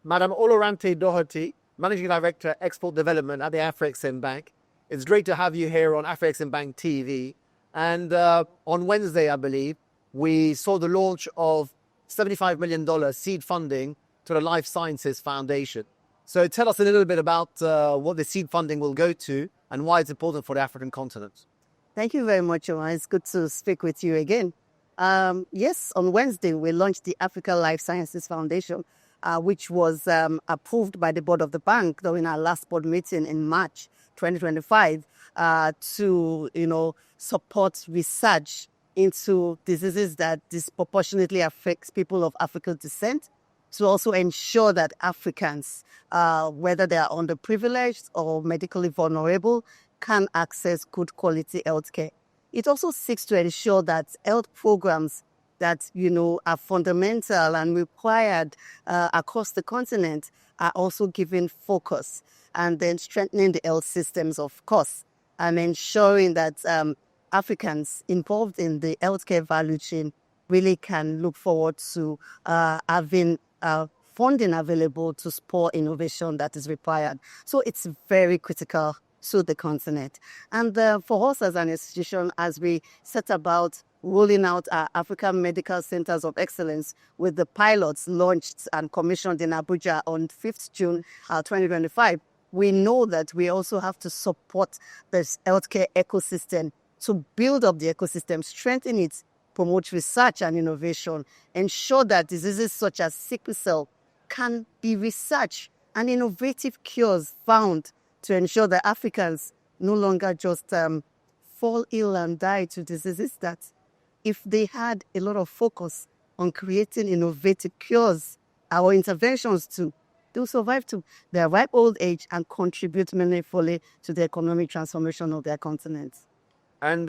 Madam Oluranti Doherty, Managing Director, Export Development at the Afreximbank. It's great to have you here on Afreximbank TV. And on Wednesday, I believe, we saw the launch of $75 million seed funding to the Life Sciences Foundation. So tell us a little bit about what the seed funding will go to and why it's important for the African continent. Thank you very much, Omar. It's good to speak with you again. Yes, on Wednesday, we launched the Africa Life Sciences Foundation, which was approved by the board of the bank during our last board meeting in March 2025 to, support research into diseases that disproportionately affects people of African descent, to also ensure that Africans, whether they are underprivileged or medically vulnerable, can access good quality healthcare. It also seeks to ensure that health programs that, are fundamental and required across the continent are also given focus, and then strengthening the health systems, of course, and ensuring that Africans involved in the healthcare value chain really can look forward to having funding available to spur innovation that is required. So it's very critical to the continent. And for us as an institution, as we set about rolling out our African Medical Centers of Excellence with the pilots launched and commissioned in Abuja on 5th June 2025, we know that we also have to support this healthcare ecosystem, to build up the ecosystem, strengthen it, promote research and innovation, ensure that diseases such as sickle cell can be researched and innovative cures found to ensure that Africans no longer just fall ill and die to diseases that, if they had a lot of focus on creating innovative cures, our interventions to, they'll survive to their ripe old age and contribute meaningfully to the economic transformation of their continent. And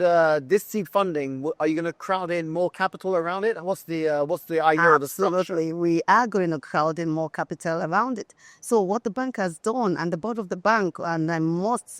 this seed funding, are you going to crowd in more capital around it? What's the idea of the structure? Absolutely, we are going to crowd in more capital around it. So what the bank has done, and the board of the bank, and I must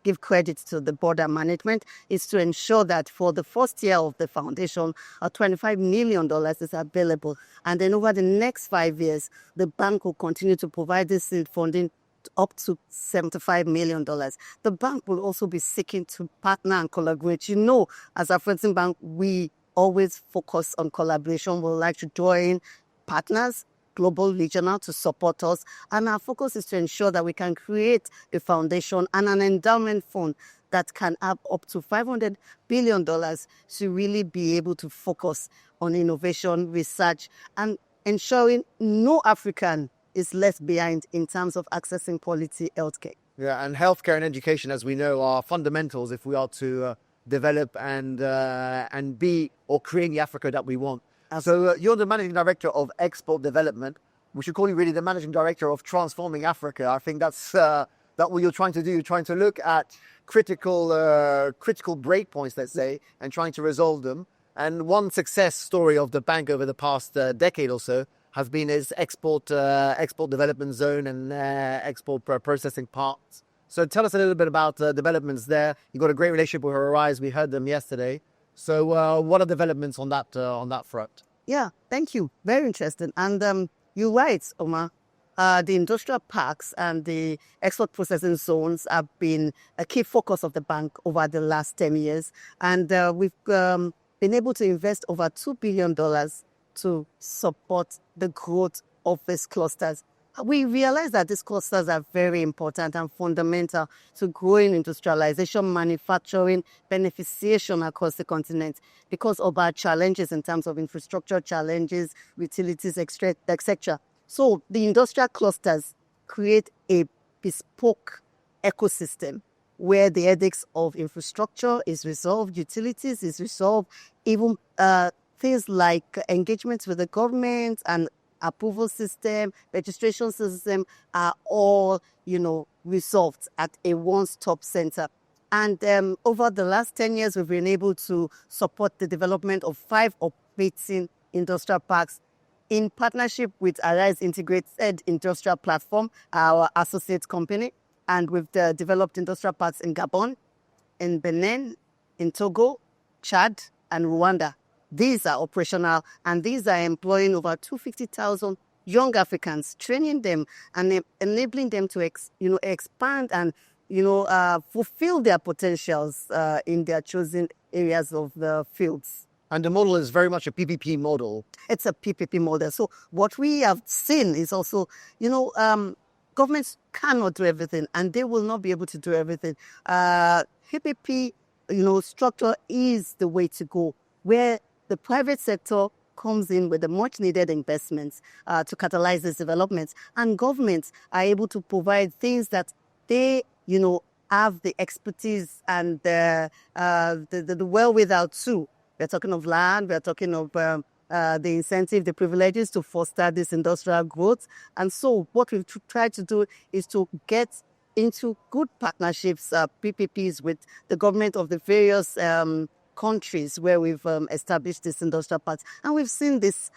give credit to the board and management, is to ensure that for the first year of the foundation, $25 million is available. And then over the next 5 years, the bank will continue to provide this seed funding up to $75 million. The bank will also be seeking to partner and collaborate. As Afreximbank, we always focus on collaboration. We like to join partners, global, regional, to support us. And our focus is to ensure that we can create a foundation and an endowment fund that can have up to $500 billion to really be able to focus on innovation, research, and ensuring no African is left behind in terms of accessing quality healthcare. Yeah, and healthcare and education, as we know, are fundamentals if we are to develop and be or create the Africa that we want. So you're the Managing Director of Export Development. We should call you really the Managing Director of Transforming Africa. I think that's what you're trying to do. You're trying to look at critical breakpoints, let's say, and trying to resolve them. And one success story of the bank over the past decade or so has been its export development zone and export processing parts. So tell us a little bit about developments there. You've got a great relationship with Arise. We heard them yesterday. So what are developments on that front? Yeah, thank you. Very interesting. And you're right, Omar. The industrial parks and the export processing zones have been a key focus of the bank over the last 10 years. And we've been able to invest over $2 billion to support the growth of these clusters. We realize that these clusters are very important and fundamental to growing industrialization, manufacturing, beneficiation across the continent because of our challenges in terms of infrastructure challenges, utilities, etc. So the industrial clusters create a bespoke ecosystem where the headaches of infrastructure is resolved, utilities is resolved, even things like engagements with the government and approval system, registration system are all, resolved at a one-stop center. And over the last 10 years, we've been able to support the development of 5 operating industrial parks in partnership with Arise Integrated Industrial Platform, our associate company. And we've developed industrial parks in Gabon, in Benin, in Togo, Chad, and Rwanda. These are operational, and these are employing over 250,000 young Africans, training them and enabling them to expand and fulfill their potentials in their chosen areas of the fields. And the model is very much a PPP model. It's a PPP model. So what we have seen is also, governments cannot do everything, and they will not be able to do everything. PPP, structure is the way to go, where the private sector comes in with the much needed investments to catalyze these developments, and governments are able to provide things that they, have the expertise and the wherewithal too. We're talking of land, we're talking of the incentive, the privileges to foster this industrial growth. And so what we've tried to do is to get into good partnerships, PPPs, with the government of the various countries where we've established this industrial parks. And we've seen this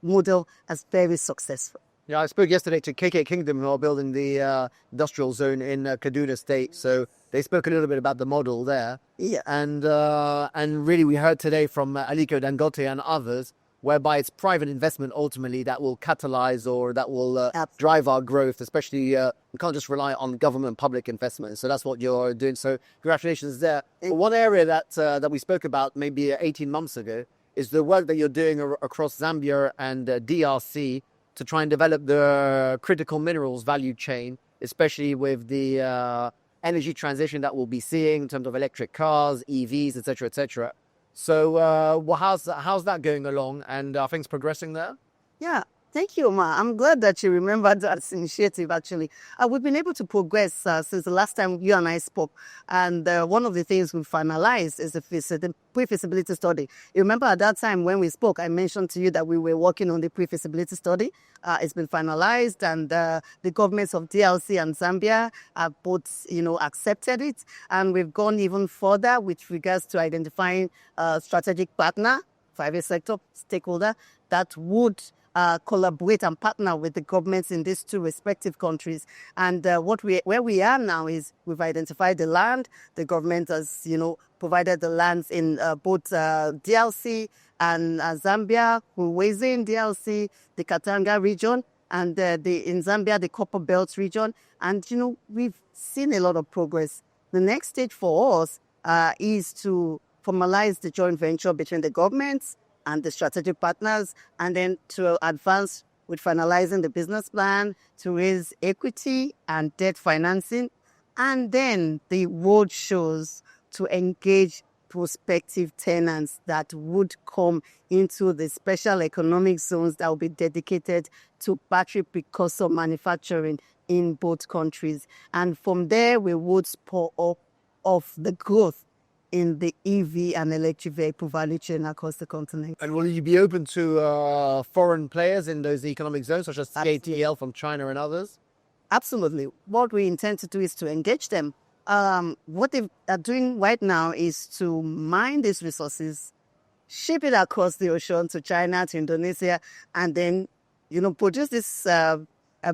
model as very successful. Yeah, I spoke yesterday to KK Kingdom, who are building the industrial zone in Kaduna State. So they spoke a little bit about the model there. Yeah. And really we heard today from Aliko Dangote and others, whereby it's private investment ultimately that will catalyze or that will drive our growth, especially we can't just rely on government public investment. So that's what you're doing. So congratulations there. One area that we spoke about maybe 18 months ago is the work that you're doing across Zambia and DRC to try and develop the critical minerals value chain, especially with the energy transition that we'll be seeing in terms of electric cars, EVs, etc., etc. So how's that going along, and are things progressing there? Yeah, thank you, Ma. I'm glad that you remembered that initiative, actually. We've been able to progress since the last time you and I spoke. And one of the things we finalized is the pre-feasibility study. You remember at that time when we spoke, I mentioned to you that we were working on the pre-feasibility study. It's been finalized, and the governments of DRC and Zambia have both, accepted it. And we've gone even further with regards to identifying a strategic partner, private sector stakeholder, that would collaborate and partner with the governments in these two respective countries. And where we are now is we've identified the land. The government has, provided the lands in both DRC and Zambia, Mobilising DRC, the Katanga region, and in Zambia, the Copper Belt region. And, we've seen a lot of progress. The next stage for us is to formalize the joint venture between the governments and the strategic partners, and then to advance with finalizing the business plan, to raise equity and debt financing, and then the road shows to engage prospective tenants that would come into the special economic zones that will be dedicated to battery precursor manufacturing in both countries. And from there, we would spur up of the growth in the EV and electric vehicle value chain across the continent. And will you be open to foreign players in those economic zones, such as CATL from China and others? Absolutely. What we intend to do is to engage them. What they are doing right now is to mine these resources, ship it across the ocean to China, to Indonesia, and then, produce these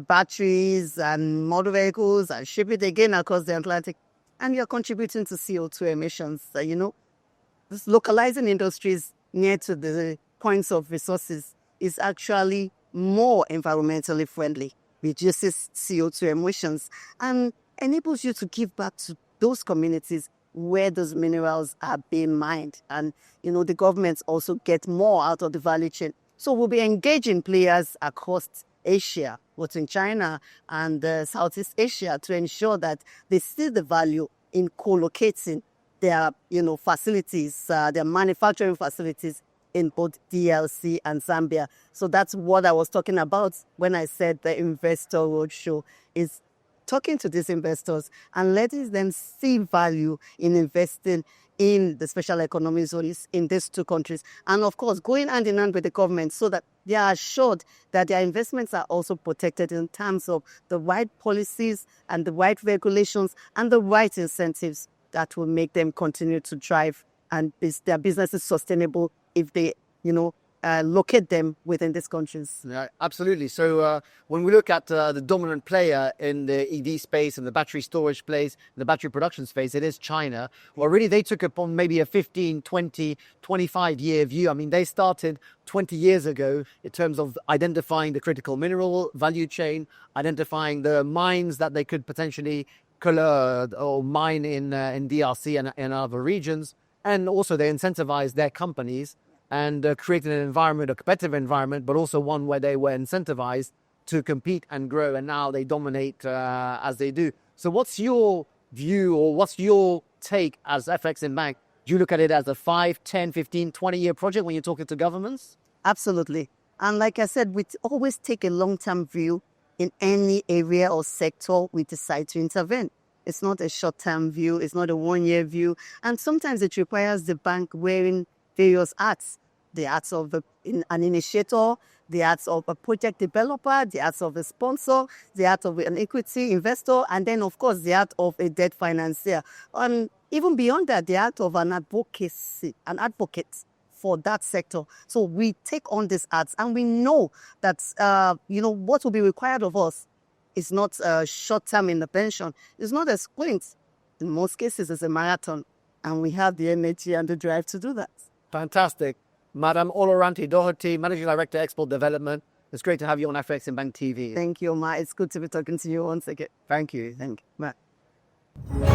batteries and motor vehicles and ship it again across the Atlantic. And you're contributing to CO2 emissions. This localizing industries near to the points of resources is actually more environmentally friendly, reduces CO2 emissions, and enables you to give back to those communities where those minerals are being mined. And, the governments also get more out of the value chain. So we'll be engaging players across Asia, both in China and Southeast Asia, to ensure that they see the value in co-locating their, facilities, their manufacturing facilities in both DRC and Zambia. So that's what I was talking about when I said the investor roadshow is talking to these investors and letting them see value in investing in the special economic zones in these two countries. And of course, going hand in hand with the government so that they are assured that their investments are also protected in terms of the right policies and the right regulations and the right incentives that will make them continue to drive and their business is sustainable if they, locate them within these countries. Yeah, absolutely. So when we look at the dominant player in the EV space and the battery storage space, the battery production space, it is China. Well, really, they took upon maybe a 15, 20, 25-year view. I mean, they started 20 years ago in terms of identifying the critical mineral value chain, identifying the mines that they could potentially or mine in DRC and in other regions. And also they incentivized their companies and created an environment, a competitive environment, but also one where they were incentivized to compete and grow. And now they dominate as they do. So what's your view or what's your take as Afreximbank? Do you look at it as a 5, 10, 15, 20-year project when you're talking to governments? Absolutely. And like I said, we always take a long-term view in any area or sector we decide to intervene. It's not a short-term view. It's not a one-year view. And sometimes it requires the bank wearing various hats. The hats of an initiator, the hats of a project developer, the hats of a sponsor, the hat of an equity investor, and then, of course, the hat of a debt financier. And even beyond that, the hat of an advocate for that sector. So we take on these hats, and we know that, what will be required of us is not a short-term intervention. It's not a sprint. In most cases, it's a marathon, and we have the energy and the drive to do that. Fantastic. Madam Oluranti Doherty, Managing Director, Export Development. It's great to have you on Afreximbank TV. Thank you, Ma. It's good to be talking to you once again. Thank you. Thank you. Bye.